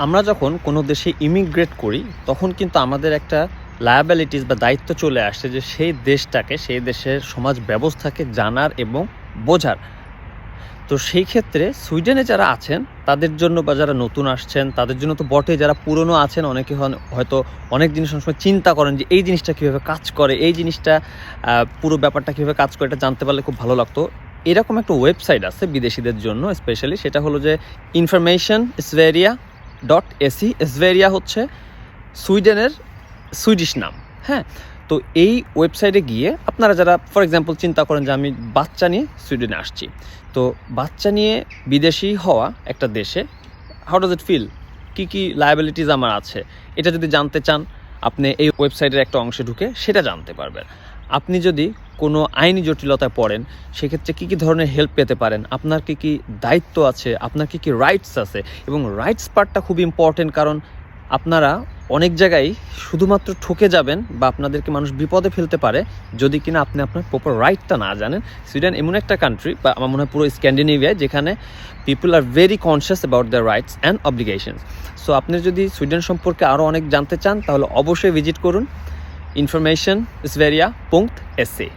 আমরা যখন কোনো দেশে ইমিগ্রেট করি তখন কিন্তু আমাদের একটা লায়াবিলিটিস বা দায়িত্ব চলে আসছে যে সেই দেশটাকে, সেই দেশের সমাজ ব্যবস্থাকে জানার এবং বোঝার। তো সেই ক্ষেত্রে সুইডেনে যারা আছেন তাদের জন্য বা যারা নতুন আসছেন তাদের জন্য তো বটেই, যারা পুরনো আছেন অনেকে হয়তো অনেক জিনিস সময় চিন্তা করেন যে এই জিনিসটা কীভাবে কাজ করে, এই জিনিসটা পুরো ব্যাপারটা কীভাবে কাজ করে এটা জানতে পারলে খুব ভালো লাগতো। এরকম একটা ওয়েবসাইট আছে বিদেশিদের জন্য স্পেশালি, সেটা হলো যে informationsverige.se। এসভেরিয়া হচ্ছে সুইডেনের সুইডিশ নাম। হ্যাঁ, তো এই ওয়েবসাইটে গিয়ে আপনারা যারা ফর এক্সাম্পল চিন্তা করেন যে আমি বাচ্চা নিয়ে সুইডেনে আসছি, তো বাচ্চা নিয়ে বিদেশি হওয়া একটা দেশে হাউ ডাজ ইট ফিল, কী কী লায়াবিলিটিস আমার আছে, এটা যদি জানতে চান আপনি এই ওয়েবসাইটের একটা অংশে ঢুকে সেটা জানতে পারবেন। আপনি যদি কোনো আইনি জটিলতায় পড়েন সেক্ষেত্রে কী কী ধরনের হেল্প পেতে পারেন, আপনার কী কী দায়িত্ব আছে, আপনার কী কী রাইটস আছে। এবং রাইটস পার্টটা খুব ইম্পর্টেন্ট, কারণ আপনারা অনেক জায়গায় শুধুমাত্র ঠকে যাবেন বা আপনাদেরকে মানুষ বিপদে ফেলতে পারে যদি কিনা আপনি আপনার প্রপার রাইটটা না জানেন। সুইডেন এমন একটা কান্ট্রি, বা আমার মনে হয় পুরো স্ক্যান্ডিনেভিয়ায়, যেখানে people are very conscious about the rights and obligations. So আপনি যদি সুইডেন সম্পর্কে আরও অনেক জানতে চান তাহলে অবশ্যই ভিজিট করুন informationsverige.se।